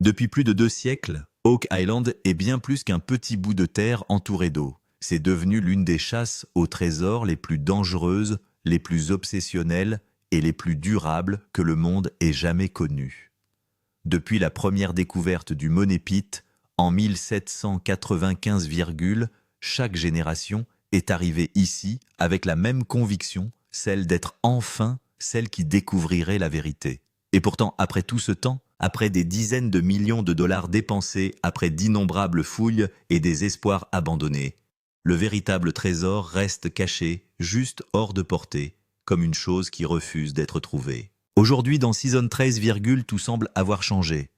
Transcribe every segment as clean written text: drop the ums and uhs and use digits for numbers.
Depuis plus de 2 siècles, Oak Island est bien plus qu'un petit bout de terre entouré d'eau. C'est devenu l'une des chasses au trésor les plus dangereuses, les plus obsessionnelles et les plus durables que le monde ait jamais connues. Depuis la première découverte du Money Pit, en 1795, chaque génération est arrivée ici avec la même conviction, celle d'être enfin celle qui découvrirait la vérité. Et pourtant, après tout ce temps, après des dizaines de millions de dollars dépensés, après d'innombrables fouilles et des espoirs abandonnés, le véritable trésor reste caché, juste hors de portée, comme une chose qui refuse d'être trouvée. Aujourd'hui, dans Season 13, tout semble avoir changé.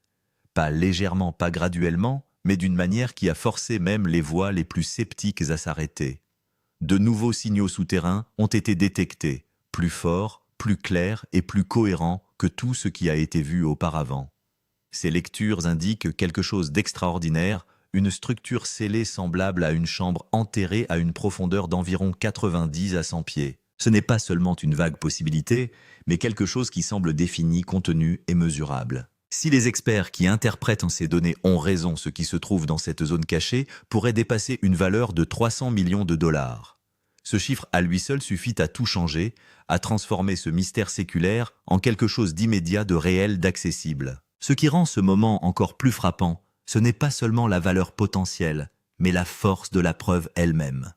Pas légèrement, pas graduellement, mais d'une manière qui a forcé même les voix les plus sceptiques à s'arrêter. De nouveaux signaux souterrains ont été détectés, plus forts, plus clairs et plus cohérents que tout ce qui a été vu auparavant. Ces lectures indiquent quelque chose d'extraordinaire, une structure scellée semblable à une chambre enterrée à une profondeur d'environ 90 à 100 pieds. Ce n'est pas seulement une vague possibilité, mais quelque chose qui semble défini, contenu et mesurable. Si les experts qui interprètent ces données ont raison, ce qui se trouve dans cette zone cachée pourrait dépasser une valeur de 300 millions de dollars. Ce chiffre à lui seul suffit à tout changer, à transformer ce mystère séculaire en quelque chose d'immédiat, de réel, d'accessible. Ce qui rend ce moment encore plus frappant, ce n'est pas seulement la valeur potentielle, mais la force de la preuve elle-même.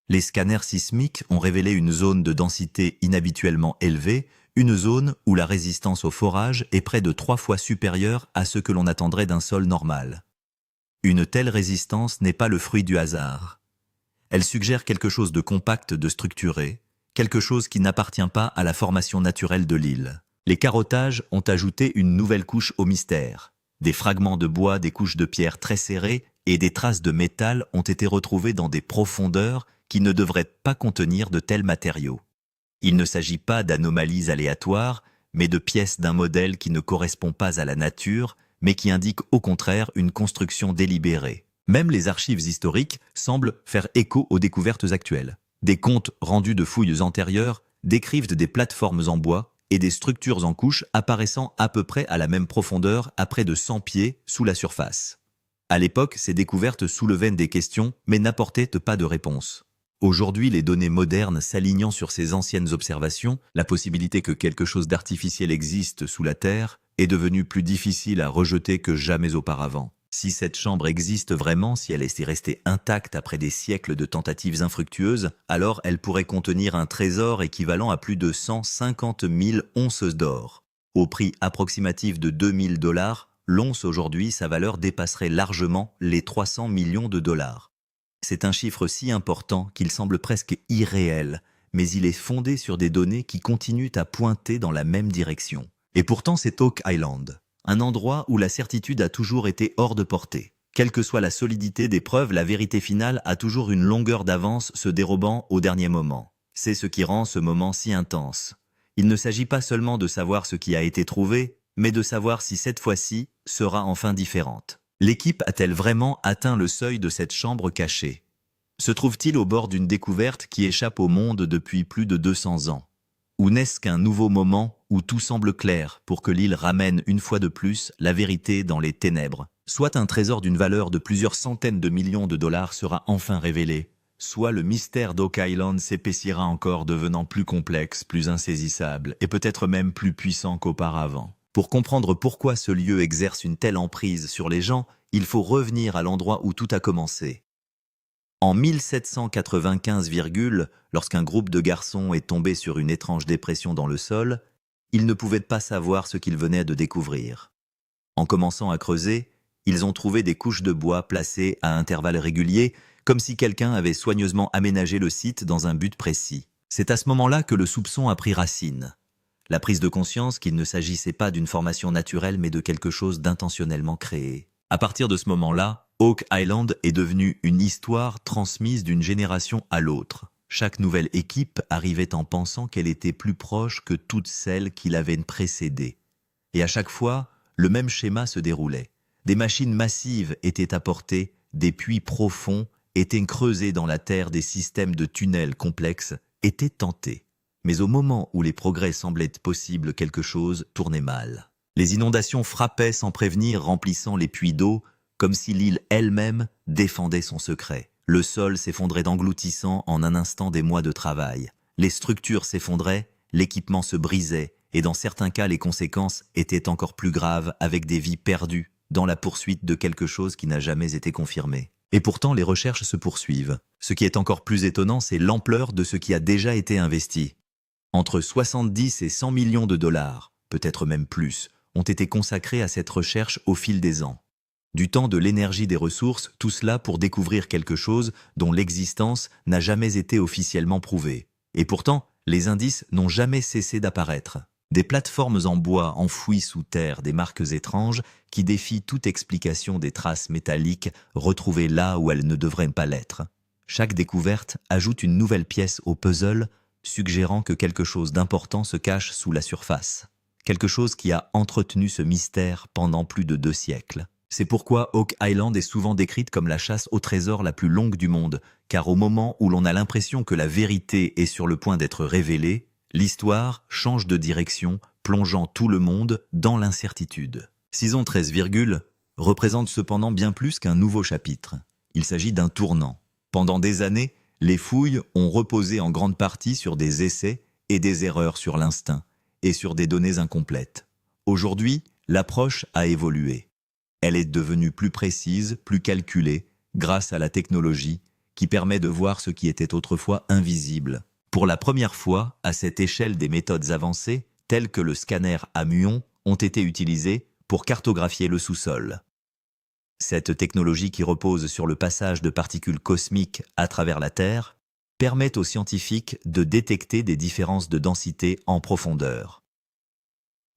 Les scanners sismiques ont révélé une zone de densité inhabituellement élevée, une zone où la résistance au forage est près de 3 fois supérieure à ce que l'on attendrait d'un sol normal. Une telle résistance n'est pas le fruit du hasard. Elle suggère quelque chose de compact, de structuré, quelque chose qui n'appartient pas à la formation naturelle de l'île. Les carottages ont ajouté une nouvelle couche au mystère. Des fragments de bois, des couches de pierre très serrées et des traces de métal ont été retrouvées dans des profondeurs qui ne devraient pas contenir de tels matériaux. Il ne s'agit pas d'anomalies aléatoires, mais de pièces d'un modèle qui ne correspond pas à la nature, mais qui indique au contraire une construction délibérée. Même les archives historiques semblent faire écho aux découvertes actuelles. Des comptes rendus de fouilles antérieures décrivent des plateformes en bois et des structures en couches apparaissant à peu près à la même profondeur à près de 100 pieds sous la surface. À l'époque, ces découvertes soulevaient des questions, mais n'apportaient pas de réponse. Aujourd'hui, les données modernes s'alignant sur ces anciennes observations, la possibilité que quelque chose d'artificiel existe sous la Terre est devenue plus difficile à rejeter que jamais auparavant. Si cette chambre existe vraiment, si elle est restée intacte après des siècles de tentatives infructueuses, alors elle pourrait contenir un trésor équivalent à plus de 150 000 onces d'or. Au prix approximatif de 2000 dollars, l'once aujourd'hui, sa valeur dépasserait largement les 300 millions de dollars. C'est un chiffre si important qu'il semble presque irréel, mais il est fondé sur des données qui continuent à pointer dans la même direction. Et pourtant, c'est Oak Island, un endroit où la certitude a toujours été hors de portée. Quelle que soit la solidité des preuves, la vérité finale a toujours une longueur d'avance se dérobant au dernier moment. C'est ce qui rend ce moment si intense. Il ne s'agit pas seulement de savoir ce qui a été trouvé, mais de savoir si cette fois-ci sera enfin différente. L'équipe a-t-elle vraiment atteint le seuil de cette chambre cachée? Se trouve-t-il au bord d'une découverte qui échappe au monde depuis plus de 200 ans? Ou n'est-ce qu'un nouveau moment où tout semble clair pour que l'île ramène une fois de plus la vérité dans les ténèbres? Soit un trésor d'une valeur de plusieurs centaines de millions de dollars sera enfin révélé, soit le mystère d'Oak Island s'épaissira encore, devenant plus complexe, plus insaisissable et peut-être même plus puissant qu'auparavant. Pour comprendre pourquoi ce lieu exerce une telle emprise sur les gens, il faut revenir à l'endroit où tout a commencé. En 1795, lorsqu'un groupe de garçons est tombé sur une étrange dépression dans le sol, ils ne pouvaient pas savoir ce qu'ils venaient de découvrir. En commençant à creuser, ils ont trouvé des couches de bois placées à intervalles réguliers, comme si quelqu'un avait soigneusement aménagé le site dans un but précis. C'est à ce moment-là que le soupçon a pris racine. La prise de conscience qu'il ne s'agissait pas d'une formation naturelle mais de quelque chose d'intentionnellement créé. À partir de ce moment-là, Oak Island est devenue une histoire transmise d'une génération à l'autre. Chaque nouvelle équipe arrivait en pensant qu'elle était plus proche que toutes celles qui l'avaient précédée. Et à chaque fois, le même schéma se déroulait. Des machines massives étaient apportées, des puits profonds étaient creusés dans la terre, des systèmes de tunnels complexes étaient tentés. Mais au moment où les progrès semblaient possibles, quelque chose tournait mal. Les inondations frappaient sans prévenir, remplissant les puits d'eau, comme si l'île elle-même défendait son secret. Le sol s'effondrait engloutissant en un instant des mois de travail. Les structures s'effondraient, l'équipement se brisait, et dans certains cas les conséquences étaient encore plus graves, avec des vies perdues dans la poursuite de quelque chose qui n'a jamais été confirmé. Et pourtant les recherches se poursuivent. Ce qui est encore plus étonnant, c'est l'ampleur de ce qui a déjà été investi. Entre 70 et 100 millions de dollars, peut-être même plus, ont été consacrés à cette recherche au fil des ans. Du temps, de l'énergie, des ressources, tout cela pour découvrir quelque chose dont l'existence n'a jamais été officiellement prouvée. Et pourtant, les indices n'ont jamais cessé d'apparaître. Des plateformes en bois enfouies sous terre, des marques étranges qui défient toute explication, des traces métalliques retrouvées là où elles ne devraient pas l'être. Chaque découverte ajoute une nouvelle pièce au puzzle, suggérant que quelque chose d'important se cache sous la surface. Quelque chose qui a entretenu ce mystère pendant plus de 2 siècles. C'est pourquoi Oak Island est souvent décrite comme la chasse au trésor la plus longue du monde, car au moment où l'on a l'impression que la vérité est sur le point d'être révélée, l'histoire change de direction, plongeant tout le monde dans l'incertitude. Saison 13, représente cependant bien plus qu'un nouveau chapitre. Il s'agit d'un tournant. Pendant des années, les fouilles ont reposé en grande partie sur des essais et des erreurs sur l'instinct, et sur des données incomplètes. Aujourd'hui, l'approche a évolué. Elle est devenue plus précise, plus calculée, grâce à la technologie, qui permet de voir ce qui était autrefois invisible. Pour la première fois, à cette échelle, des méthodes avancées, telles que le scanner à muons, ont été utilisées pour cartographier le sous-sol. Cette technologie, qui repose sur le passage de particules cosmiques à travers la Terre, permet aux scientifiques de détecter des différences de densité en profondeur.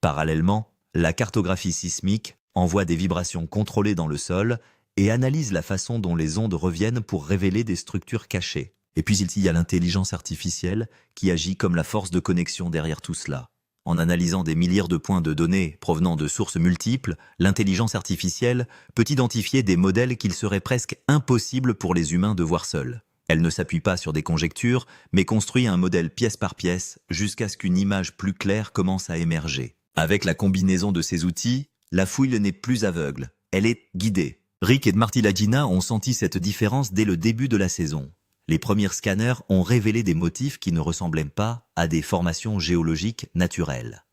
Parallèlement, la cartographie sismique envoie des vibrations contrôlées dans le sol et analyse la façon dont les ondes reviennent pour révéler des structures cachées. Et puis il y a l'intelligence artificielle qui agit comme la force de connexion derrière tout cela. En analysant des milliards de points de données provenant de sources multiples, l'intelligence artificielle peut identifier des modèles qu'il serait presque impossible pour les humains de voir seuls. Elle ne s'appuie pas sur des conjectures, mais construit un modèle pièce par pièce jusqu'à ce qu'une image plus claire commence à émerger. Avec la combinaison de ces outils, la fouille n'est plus aveugle, elle est guidée. Rick et Marty Lagina ont senti cette différence dès le début de la saison. Les premiers scanners ont révélé des motifs qui ne ressemblaient pas à des formations géologiques naturelles.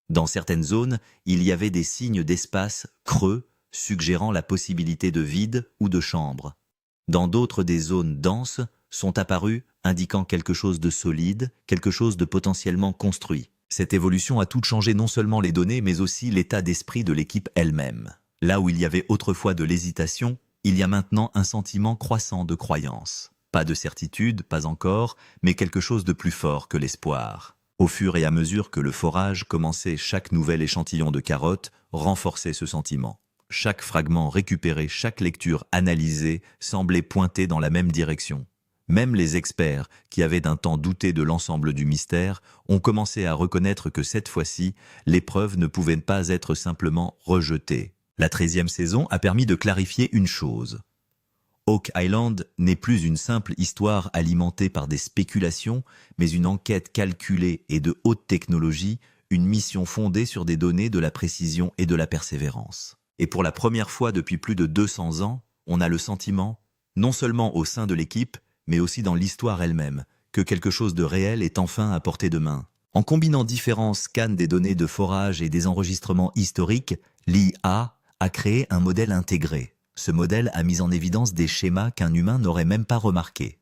Dans certaines zones, il y avait des signes d'espace creux, suggérant la possibilité de vide ou de chambre. Dans d'autres, des zones denses sont apparues, indiquant quelque chose de solide, quelque chose de potentiellement construit. Cette évolution a tout changé, non seulement les données, mais aussi l'état d'esprit de l'équipe elle-même. Là où il y avait autrefois de l'hésitation, il y a maintenant un sentiment croissant de croyance. Pas de certitude, pas encore, mais quelque chose de plus fort que l'espoir. Au fur et à mesure que le forage commençait, chaque nouvel échantillon de carottes renforçait ce sentiment. Chaque fragment récupéré, chaque lecture analysée semblait pointer dans la même direction. Même les experts, qui avaient d'un temps douté de l'ensemble du mystère, ont commencé à reconnaître que cette fois-ci, les preuves ne pouvaient pas être simplement rejetées. La 13e saison a permis de clarifier une chose. Oak Island n'est plus une simple histoire alimentée par des spéculations, mais une enquête calculée et de haute technologie, une mission fondée sur des données, de la précision et de la persévérance. Et pour la première fois depuis plus de 200 ans, on a le sentiment, non seulement au sein de l'équipe, mais aussi dans l'histoire elle-même, que quelque chose de réel est enfin à portée de main. En combinant différents scans des données de forage et des enregistrements historiques, l'IA a créé un modèle intégré. Ce modèle a mis en évidence des schémas qu'un humain n'aurait même pas remarqués.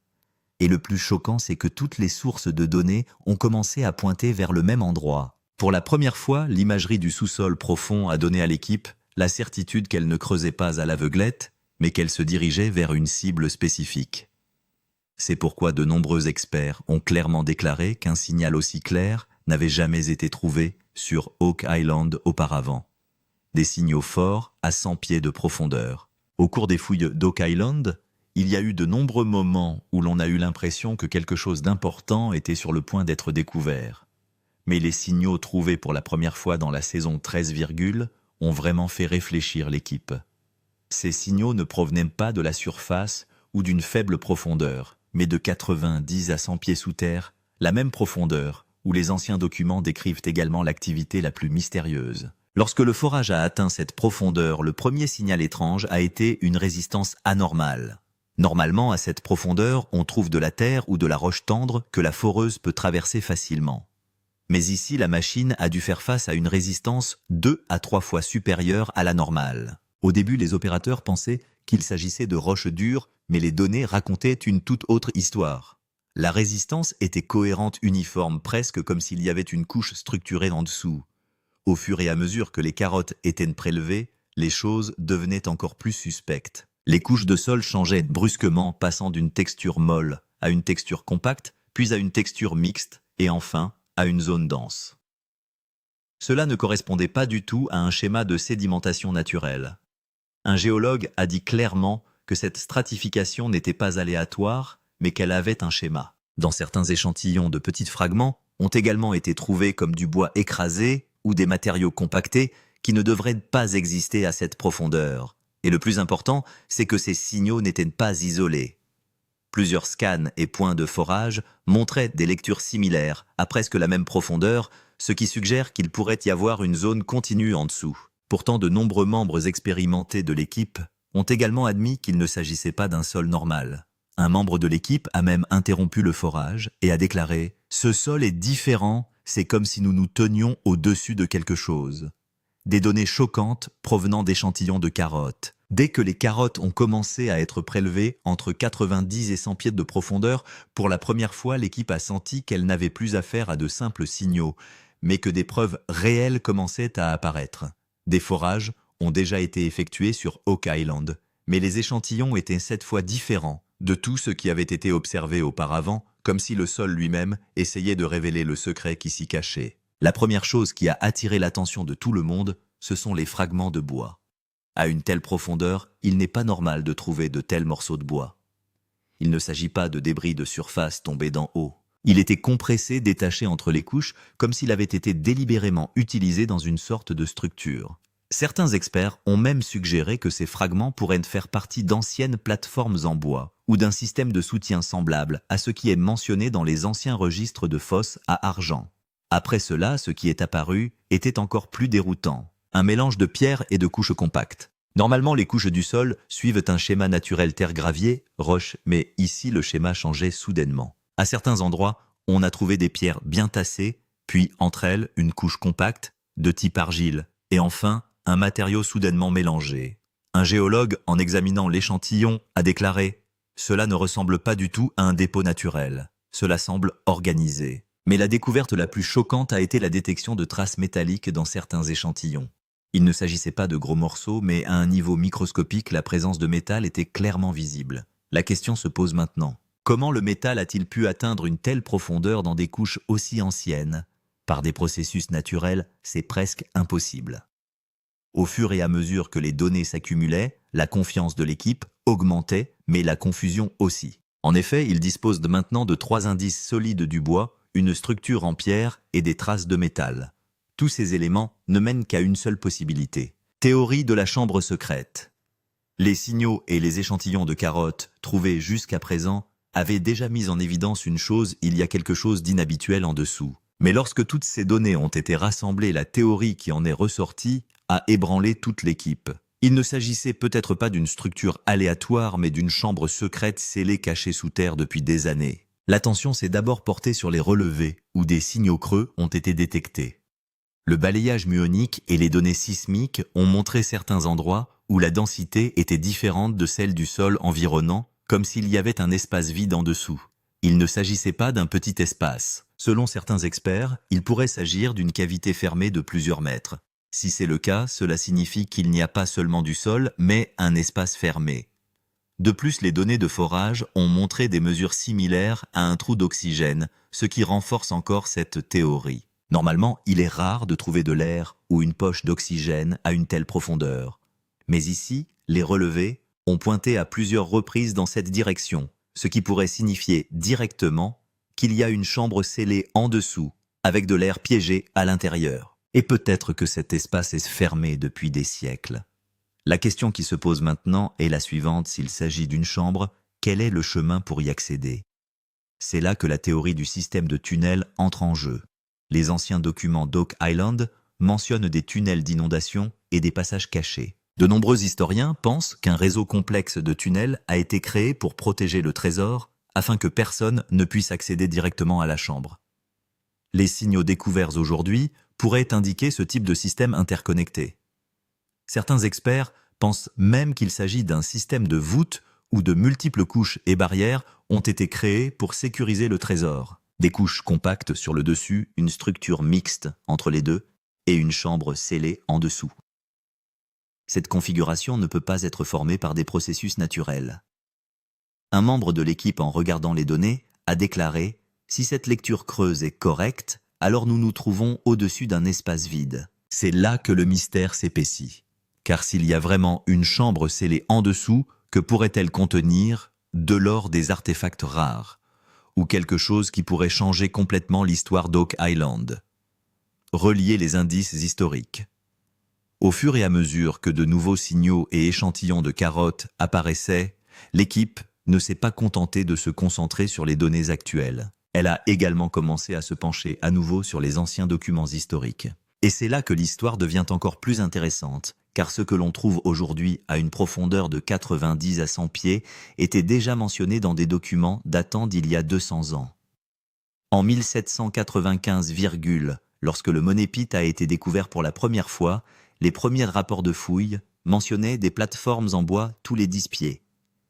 Et le plus choquant, c'est que toutes les sources de données ont commencé à pointer vers le même endroit. Pour la première fois, l'imagerie du sous-sol profond a donné à l'équipe la certitude qu'elle ne creusait pas à l'aveuglette, mais qu'elle se dirigeait vers une cible spécifique. C'est pourquoi de nombreux experts ont clairement déclaré qu'un signal aussi clair n'avait jamais été trouvé sur Oak Island auparavant. Des signaux forts à 100 pieds de profondeur. Au cours des fouilles d'Oak Island, il y a eu de nombreux moments où l'on a eu l'impression que quelque chose d'important était sur le point d'être découvert. Mais les signaux trouvés pour la première fois dans la saison 13, ont vraiment fait réfléchir l'équipe. Ces signaux ne provenaient pas de la surface ou d'une faible profondeur, mais de 90 à 100 pieds sous terre, la même profondeur où les anciens documents décrivent également l'activité la plus mystérieuse. Lorsque le forage a atteint cette profondeur, le premier signal étrange a été une résistance anormale. Normalement, à cette profondeur, on trouve de la terre ou de la roche tendre que la foreuse peut traverser facilement. Mais ici, la machine a dû faire face à une résistance 2 à 3 fois supérieure à la normale. Au début, les opérateurs pensaient qu'il s'agissait de roches dures, mais les données racontaient une toute autre histoire. La résistance était cohérente, uniforme, presque comme s'il y avait une couche structurée en dessous. Au fur et à mesure que les carottes étaient prélevées, les choses devenaient encore plus suspectes. Les couches de sol changeaient brusquement, passant d'une texture molle à une texture compacte, puis à une texture mixte, et enfin à une zone dense. Cela ne correspondait pas du tout à un schéma de sédimentation naturelle. Un géologue a dit clairement que cette stratification n'était pas aléatoire, mais qu'elle avait un schéma. Dans certains échantillons, de petits fragments ont également été trouvés comme du bois écrasé ou des matériaux compactés qui ne devraient pas exister à cette profondeur. Et le plus important, c'est que ces signaux n'étaient pas isolés. Plusieurs scans et points de forage montraient des lectures similaires à presque la même profondeur, ce qui suggère qu'il pourrait y avoir une zone continue en dessous. Pourtant, de nombreux membres expérimentés de l'équipe ont également admis qu'il ne s'agissait pas d'un sol normal. Un membre de l'équipe a même interrompu le forage et a déclaré « Ce sol est différent, c'est comme si nous nous tenions au-dessus de quelque chose ». Des données choquantes provenant d'échantillons de carottes. Dès que les carottes ont commencé à être prélevées entre 90 et 100 pieds de profondeur, pour la première fois, l'équipe a senti qu'elle n'avait plus affaire à de simples signaux, mais que des preuves réelles commençaient à apparaître. Des forages ont déjà été effectués sur Oak Island, mais les échantillons étaient cette fois différents de tout ce qui avait été observé auparavant, comme si le sol lui-même essayait de révéler le secret qui s'y cachait. La première chose qui a attiré l'attention de tout le monde, ce sont les fragments de bois. À une telle profondeur, il n'est pas normal de trouver de tels morceaux de bois. Il ne s'agit pas de débris de surface tombés d'en haut. Il était compressé, détaché entre les couches, comme s'il avait été délibérément utilisé dans une sorte de structure. Certains experts ont même suggéré que ces fragments pourraient faire partie d'anciennes plateformes en bois ou d'un système de soutien semblable à ce qui est mentionné dans les anciens registres de fosses à argent. Après cela, ce qui est apparu était encore plus déroutant. Un mélange de pierres et de couches compactes. Normalement, les couches du sol suivent un schéma naturel terre-gravier, roche, mais ici le schéma changeait soudainement. À certains endroits, on a trouvé des pierres bien tassées, puis entre elles une couche compacte, de type argile, et enfin un matériau soudainement mélangé. Un géologue, en examinant l'échantillon, a déclaré « Cela ne ressemble pas du tout à un dépôt naturel. Cela semble organisé. » Mais la découverte la plus choquante a été la détection de traces métalliques dans certains échantillons. Il ne s'agissait pas de gros morceaux, mais à un niveau microscopique, la présence de métal était clairement visible. La question se pose maintenant. Comment le métal a-t-il pu atteindre une telle profondeur dans des couches aussi anciennes? Par des processus naturels, c'est presque impossible. Au fur et à mesure que les données s'accumulaient, la confiance de l'équipe augmentait, mais la confusion aussi. En effet, ils disposent maintenant de 3 indices solides du bois, une structure en pierre et des traces de métal. Tous ces éléments ne mènent qu'à une seule possibilité. Théorie de la chambre secrète. Les signaux et les échantillons de carottes trouvés jusqu'à présent avaient déjà mis en évidence une chose, il y a quelque chose d'inhabituel en dessous. Mais lorsque toutes ces données ont été rassemblées, la théorie qui en est ressortie a ébranlé toute l'équipe. Il ne s'agissait peut-être pas d'une structure aléatoire, mais d'une chambre secrète scellée cachée sous terre depuis des années. L'attention s'est d'abord portée sur les relevés, où des signaux creux ont été détectés. Le balayage muonique et les données sismiques ont montré certains endroits où la densité était différente de celle du sol environnant, comme s'il y avait un espace vide en dessous. Il ne s'agissait pas d'un petit espace. Selon certains experts, il pourrait s'agir d'une cavité fermée de plusieurs mètres. Si c'est le cas, cela signifie qu'il n'y a pas seulement du sol, mais un espace fermé. De plus, les données de forage ont montré des mesures similaires à un trou d'oxygène, ce qui renforce encore cette théorie. Normalement, il est rare de trouver de l'air ou une poche d'oxygène à une telle profondeur. Mais ici, les relevés ont pointé à plusieurs reprises dans cette direction, ce qui pourrait signifier directement qu'il y a une chambre scellée en dessous, avec de l'air piégé à l'intérieur. Et peut-être que cet espace est fermé depuis des siècles. La question qui se pose maintenant est la suivante: s'il s'agit d'une chambre, quel est le chemin pour y accéder? C'est là que la théorie du système de tunnel entre en jeu. Les anciens documents d'Oak Island mentionnent des tunnels d'inondation et des passages cachés. De nombreux historiens pensent qu'un réseau complexe de tunnels a été créé pour protéger le trésor afin que personne ne puisse accéder directement à la chambre. Les signaux découverts aujourd'hui pourraient indiquer ce type de système interconnecté. Certains experts pensent même qu'il s'agit d'un système de voûte où de multiples couches et barrières ont été créées pour sécuriser le trésor. Des couches compactes sur le dessus, une structure mixte entre les deux et une chambre scellée en dessous. Cette configuration ne peut pas être formée par des processus naturels. Un membre de l'équipe, en regardant les données, a déclaré « Si cette lecture creuse est correcte, alors nous nous trouvons au-dessus d'un espace vide. » C'est là que le mystère s'épaissit. Car s'il y a vraiment une chambre scellée en dessous, que pourrait-elle contenir de l'or, des artefacts rares, ou quelque chose qui pourrait changer complètement l'histoire d'Oak Island? Relier les indices historiques. Au fur et à mesure que de nouveaux signaux et échantillons de carottes apparaissaient, l'équipe ne s'est pas contentée de se concentrer sur les données actuelles. Elle a également commencé à se pencher à nouveau sur les anciens documents historiques. Et c'est là que l'histoire devient encore plus intéressante, car ce que l'on trouve aujourd'hui à une profondeur de 90 à 100 pieds était déjà mentionné dans des documents datant d'il y a 200 ans. En 1795, lorsque le Money Pit a été découvert pour la première fois, les premiers rapports de fouilles mentionnaient des plateformes en bois tous les 10 pieds.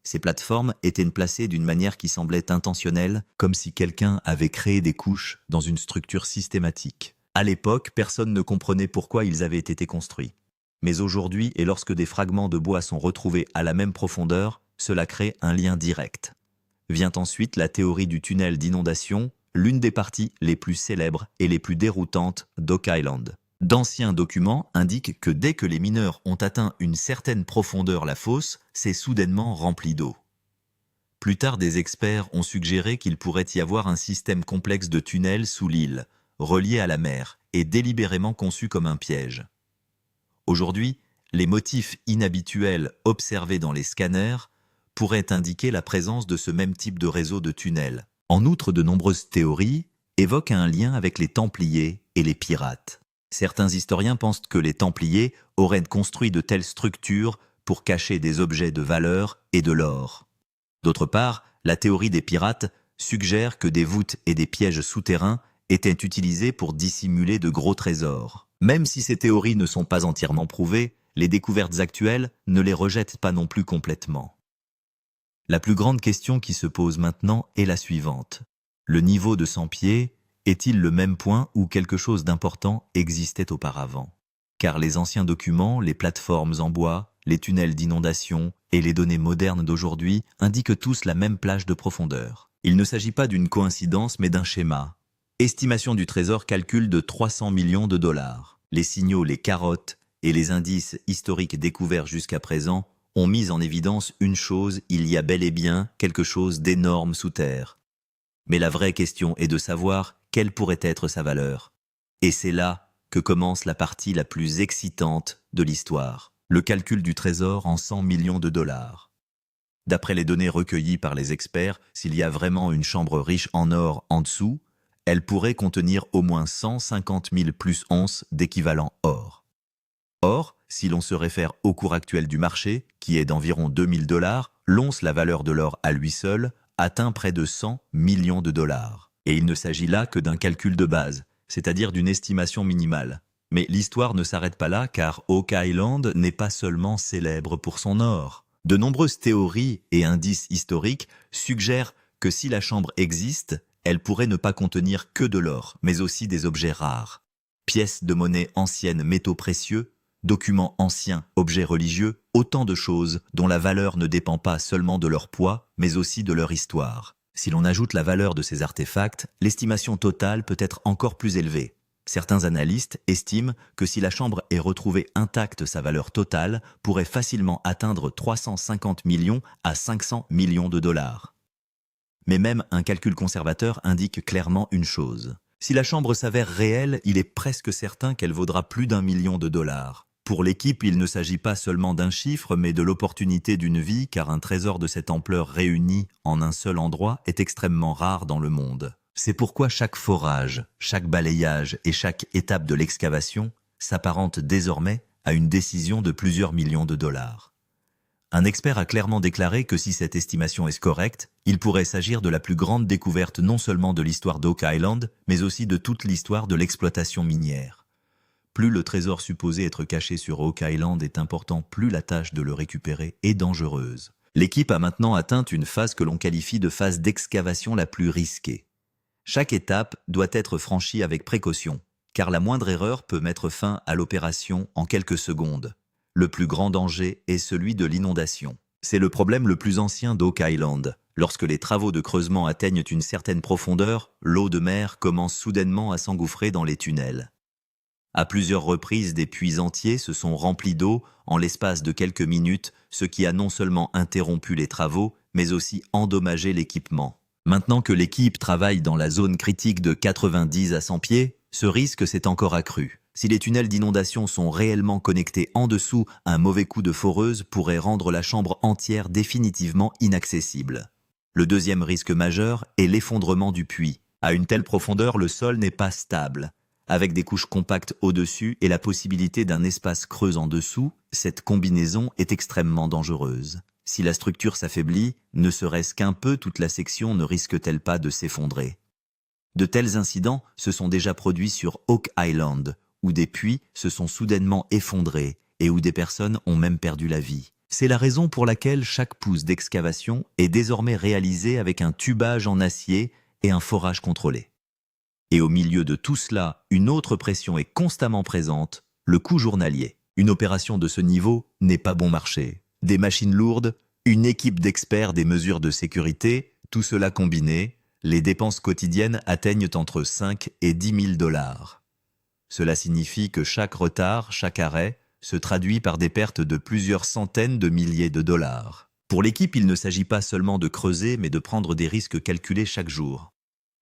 Ces plateformes étaient placées d'une manière qui semblait intentionnelle, comme si quelqu'un avait créé des couches dans une structure systématique. À l'époque, personne ne comprenait pourquoi ils avaient été construits. Mais aujourd'hui, et lorsque des fragments de bois sont retrouvés à la même profondeur, cela crée un lien direct. Vient ensuite la théorie du tunnel d'inondation, l'une des parties les plus célèbres et les plus déroutantes d'Oak Island. D'anciens documents indiquent que dès que les mineurs ont atteint une certaine profondeur, la fosse s'est soudainement remplie d'eau. Plus tard, des experts ont suggéré qu'il pourrait y avoir un système complexe de tunnels sous l'île, relié à la mer et délibérément conçu comme un piège. Aujourd'hui, les motifs inhabituels observés dans les scanners pourraient indiquer la présence de ce même type de réseau de tunnels. En outre, de nombreuses théories évoquent un lien avec les Templiers et les pirates. Certains historiens pensent que les Templiers auraient construit de telles structures pour cacher des objets de valeur et de l'or. D'autre part, la théorie des pirates suggère que des voûtes et des pièges souterrains étaient utilisés pour dissimuler de gros trésors. Même si ces théories ne sont pas entièrement prouvées, les découvertes actuelles ne les rejettent pas non plus complètement. La plus grande question qui se pose maintenant est la suivante. Le niveau de 100 pieds est-il le même point où quelque chose d'important existait auparavant? Car les anciens documents, les plateformes en bois, les tunnels d'inondation et les données modernes d'aujourd'hui indiquent tous la même plage de profondeur. Il ne s'agit pas d'une coïncidence mais d'un schéma. Estimation du trésor, calcul de 300 millions de dollars. Les signaux, les carottes et les indices historiques découverts jusqu'à présent ont mis en évidence une chose: il y a bel et bien quelque chose d'énorme sous terre. Mais la vraie question est de savoir quelle pourrait être sa valeur. Et c'est là que commence la partie la plus excitante de l'histoire, le calcul du trésor en 100 millions de dollars. D'après les données recueillies par les experts, s'il y a vraiment une chambre riche en or en dessous, elle pourrait contenir au moins 150 000 plus onces d'équivalent or. Or, si l'on se réfère au cours actuel du marché, qui est d'environ 2000 $, l'once, la valeur de l'or à lui seul, atteint près de 100 millions de dollars. Et il ne s'agit là que d'un calcul de base, c'est-à-dire d'une estimation minimale. Mais l'histoire ne s'arrête pas là, car Oak Island n'est pas seulement célèbre pour son or. De nombreuses théories et indices historiques suggèrent que si la chambre existe, elle pourrait ne pas contenir que de l'or, mais aussi des objets rares. Pièces de monnaie anciennes, métaux précieux, documents anciens, objets religieux, autant de choses dont la valeur ne dépend pas seulement de leur poids, mais aussi de leur histoire. Si l'on ajoute la valeur de ces artefacts, l'estimation totale peut être encore plus élevée. Certains analystes estiment que si la chambre est retrouvée intacte, sa valeur totale pourrait facilement atteindre 350 millions à 500 millions de dollars. Mais même un calcul conservateur indique clairement une chose. Si la chambre s'avère réelle, il est presque certain qu'elle vaudra plus d'1 million de dollars. Pour l'équipe, il ne s'agit pas seulement d'un chiffre, mais de l'opportunité d'une vie, car un trésor de cette ampleur réuni en un seul endroit est extrêmement rare dans le monde. C'est pourquoi chaque forage, chaque balayage et chaque étape de l'excavation s'apparente désormais à une décision de plusieurs millions de dollars. Un expert a clairement déclaré que si cette estimation est correcte, il pourrait s'agir de la plus grande découverte non seulement de l'histoire d'Oak Island, mais aussi de toute l'histoire de l'exploitation minière. Plus le trésor supposé être caché sur Oak Island est important, plus la tâche de le récupérer est dangereuse. L'équipe a maintenant atteint une phase que l'on qualifie de phase d'excavation la plus risquée. Chaque étape doit être franchie avec précaution, car la moindre erreur peut mettre fin à l'opération en quelques secondes. Le plus grand danger est celui de l'inondation. C'est le problème le plus ancien d'Oak Island. Lorsque les travaux de creusement atteignent une certaine profondeur, l'eau de mer commence soudainement à s'engouffrer dans les tunnels. À plusieurs reprises, des puits entiers se sont remplis d'eau en l'espace de quelques minutes, ce qui a non seulement interrompu les travaux, mais aussi endommagé l'équipement. Maintenant que l'équipe travaille dans la zone critique de 90 à 100 pieds, ce risque s'est encore accru. Si les tunnels d'inondation sont réellement connectés en dessous, un mauvais coup de foreuse pourrait rendre la chambre entière définitivement inaccessible. Le deuxième risque majeur est l'effondrement du puits. À une telle profondeur, le sol n'est pas stable. Avec des couches compactes au-dessus et la possibilité d'un espace creux en dessous, cette combinaison est extrêmement dangereuse. Si la structure s'affaiblit, ne serait-ce qu'un peu, toute la section ne risque-t-elle pas de s'effondrer? De tels incidents se sont déjà produits sur Oak Island, où des puits se sont soudainement effondrés et où des personnes ont même perdu la vie. C'est la raison pour laquelle chaque pouce d'excavation est désormais réalisé avec un tubage en acier et un forage contrôlé. Et au milieu de tout cela, une autre pression est constamment présente, le coût journalier. Une opération de ce niveau n'est pas bon marché. Des machines lourdes, une équipe d'experts des mesures de sécurité, tout cela combiné, les dépenses quotidiennes atteignent entre 5 et 10 000 dollars. Cela signifie que chaque retard, chaque arrêt, se traduit par des pertes de plusieurs centaines de milliers de dollars. Pour l'équipe, il ne s'agit pas seulement de creuser, mais de prendre des risques calculés chaque jour.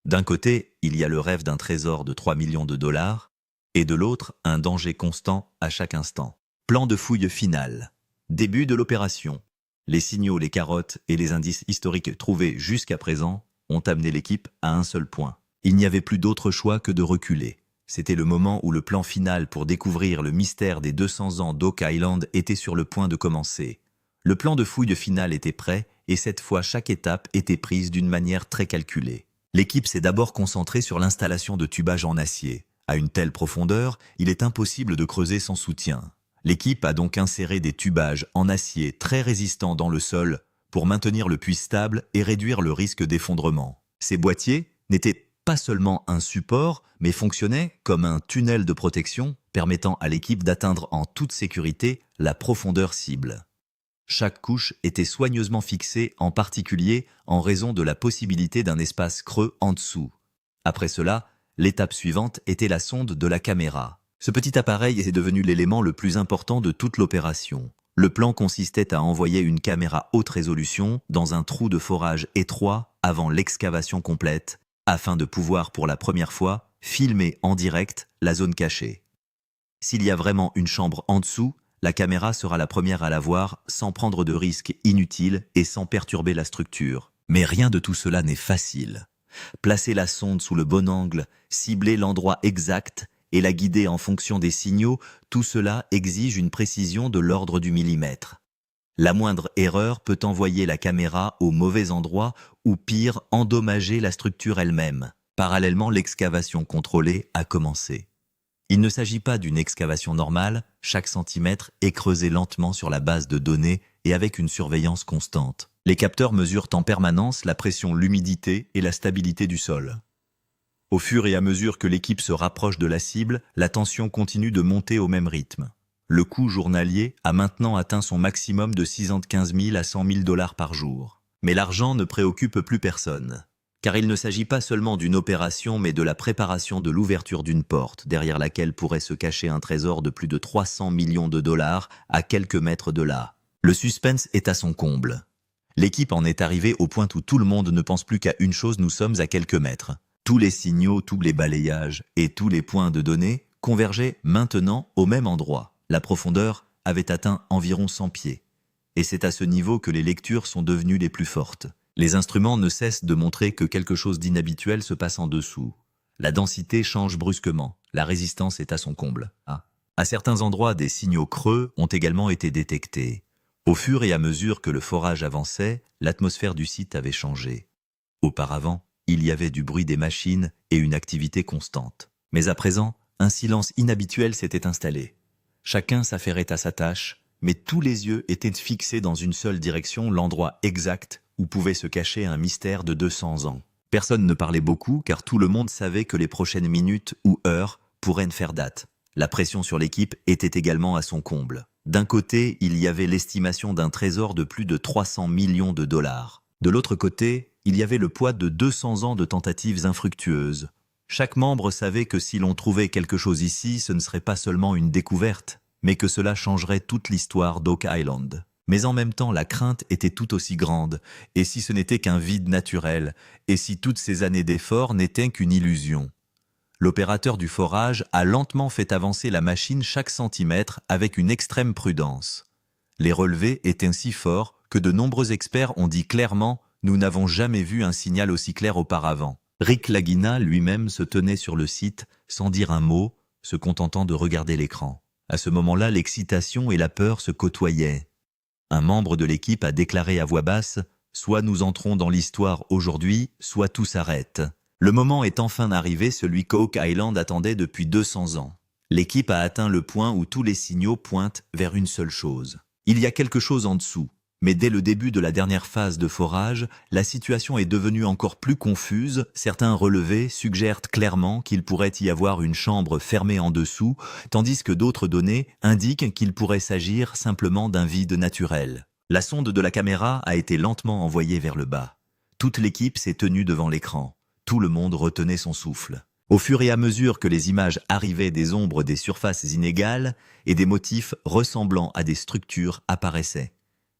D'un côté, il y a le rêve d'un trésor de 3 millions de dollars, et de l'autre, un danger constant à chaque instant. Plan de fouille final. Début de l'opération. Les signaux, les carottes et les indices historiques trouvés jusqu'à présent ont amené l'équipe à un seul point. Il n'y avait plus d'autre choix que de reculer. C'était le moment où le plan final pour découvrir le mystère des 200 ans d'Oak Island était sur le point de commencer. Le plan de fouille final était prêt et cette fois chaque étape était prise d'une manière très calculée. L'équipe s'est d'abord concentrée sur l'installation de tubages en acier. À une telle profondeur, il est impossible de creuser sans soutien. L'équipe a donc inséré des tubages en acier très résistants dans le sol pour maintenir le puits stable et réduire le risque d'effondrement. Ces boîtiers n'étaient pas seulement un support, mais fonctionnait comme un tunnel de protection permettant à l'équipe d'atteindre en toute sécurité la profondeur cible. Chaque couche était soigneusement fixée, en particulier en raison de la possibilité d'un espace creux en dessous. Après cela, l'étape suivante était la sonde de la caméra. Ce petit appareil est devenu l'élément le plus important de toute l'opération. Le plan consistait à envoyer une caméra haute résolution dans un trou de forage étroit avant l'excavation complète, afin de pouvoir pour la première fois filmer en direct la zone cachée. S'il y a vraiment une chambre en dessous, la caméra sera la première à la voir sans prendre de risques inutiles et sans perturber la structure. Mais rien de tout cela n'est facile. Placer la sonde sous le bon angle, cibler l'endroit exact et la guider en fonction des signaux, tout cela exige une précision de l'ordre du millimètre. La moindre erreur peut envoyer la caméra au mauvais endroit ou pire, endommager la structure elle-même. Parallèlement, l'excavation contrôlée a commencé. Il ne s'agit pas d'une excavation normale, chaque centimètre est creusé lentement sur la base de données et avec une surveillance constante. Les capteurs mesurent en permanence la pression, l'humidité et la stabilité du sol. Au fur et à mesure que l'équipe se rapproche de la cible, la tension continue de monter au même rythme. Le coût journalier a maintenant atteint son maximum de 75 000 à 100 000 dollars par jour. Mais l'argent ne préoccupe plus personne. Car il ne s'agit pas seulement d'une opération, mais de la préparation de l'ouverture d'une porte, derrière laquelle pourrait se cacher un trésor de plus de 300 millions de dollars à quelques mètres de là. Le suspense est à son comble. L'équipe en est arrivée au point où tout le monde ne pense plus qu'à une chose, nous sommes à quelques mètres. Tous les signaux, tous les balayages et tous les points de données convergeaient maintenant au même endroit. La profondeur avait atteint environ 100 pieds. Et c'est à ce niveau que les lectures sont devenues les plus fortes. Les instruments ne cessent de montrer que quelque chose d'inhabituel se passe en dessous. La densité change brusquement. La résistance est à son comble. À certains endroits, des signaux creux ont également été détectés. Au fur et à mesure que le forage avançait, l'atmosphère du site avait changé. Auparavant, il y avait du bruit des machines et une activité constante. Mais à présent, un silence inhabituel s'était installé. Chacun s'affairait à sa tâche, mais tous les yeux étaient fixés dans une seule direction, l'endroit exact où pouvait se cacher un mystère de 200 ans. Personne ne parlait beaucoup car tout le monde savait que les prochaines minutes ou heures pourraient faire date. La pression sur l'équipe était également à son comble. D'un côté, il y avait l'estimation d'un trésor de plus de 300 millions de dollars. De l'autre côté, il y avait le poids de 200 ans de tentatives infructueuses. Chaque membre savait que si l'on trouvait quelque chose ici, ce ne serait pas seulement une découverte, mais que cela changerait toute l'histoire d'Oak Island. Mais en même temps, la crainte était tout aussi grande, et si ce n'était qu'un vide naturel, et si toutes ces années d'efforts n'étaient qu'une illusion. L'opérateur du forage a lentement fait avancer la machine chaque centimètre avec une extrême prudence. Les relevés étaient si forts que de nombreux experts ont dit clairement « Nous n'avons jamais vu un signal aussi clair auparavant ». Rick Lagina lui-même se tenait sur le site sans dire un mot, se contentant de regarder l'écran. À ce moment-là, l'excitation et la peur se côtoyaient. Un membre de l'équipe a déclaré à voix basse « Soit nous entrons dans l'histoire aujourd'hui, soit tout s'arrête ». Le moment est enfin arrivé, celui qu'Oak Island attendait depuis 200 ans. L'équipe a atteint le point où tous les signaux pointent vers une seule chose. Il y a quelque chose en dessous, mais dès le début de la dernière phase de forage, la situation est devenue encore plus confuse. Certains relevés suggèrent clairement qu'il pourrait y avoir une chambre fermée en dessous, tandis que d'autres données indiquent qu'il pourrait s'agir simplement d'un vide naturel. La sonde de la caméra a été lentement envoyée vers le bas. Toute l'équipe s'est tenue devant l'écran. Tout le monde retenait son souffle. Au fur et à mesure que les images arrivaient, des ombres des surfaces inégales et des motifs ressemblant à des structures apparaissaient.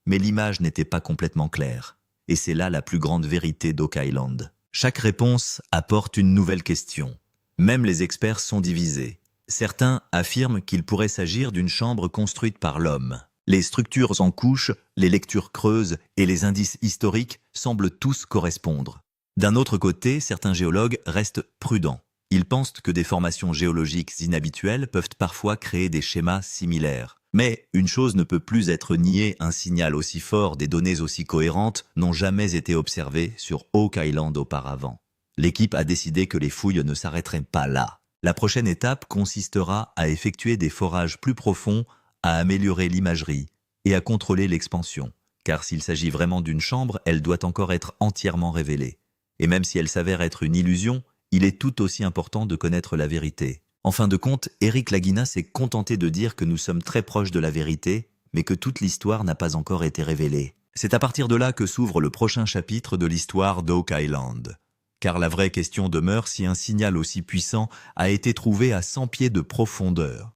Mais l'image n'était pas complètement claire. Et c'est là la plus grande vérité d'Oak Island. Chaque réponse apporte une nouvelle question. Même les experts sont divisés. Certains affirment qu'il pourrait s'agir d'une chambre construite par l'homme. Les structures en couches, les lectures creuses et les indices historiques semblent tous correspondre. D'un autre côté, certains géologues restent prudents. Ils pensent que des formations géologiques inhabituelles peuvent parfois créer des schémas similaires. Mais une chose ne peut plus être niée, un signal aussi fort, des données aussi cohérentes n'ont jamais été observées sur Oak Island auparavant. L'équipe a décidé que les fouilles ne s'arrêteraient pas là. La prochaine étape consistera à effectuer des forages plus profonds, à améliorer l'imagerie et à contrôler l'expansion. Car s'il s'agit vraiment d'une chambre, elle doit encore être entièrement révélée. Et même si elle s'avère être une illusion, il est tout aussi important de connaître la vérité. En fin de compte, Eric Lagina s'est contenté de dire que nous sommes très proches de la vérité, mais que toute l'histoire n'a pas encore été révélée. C'est à partir de là que s'ouvre le prochain chapitre de l'histoire d'Oak Island. Car la vraie question demeure si un signal aussi puissant a été trouvé à 100 pieds de profondeur.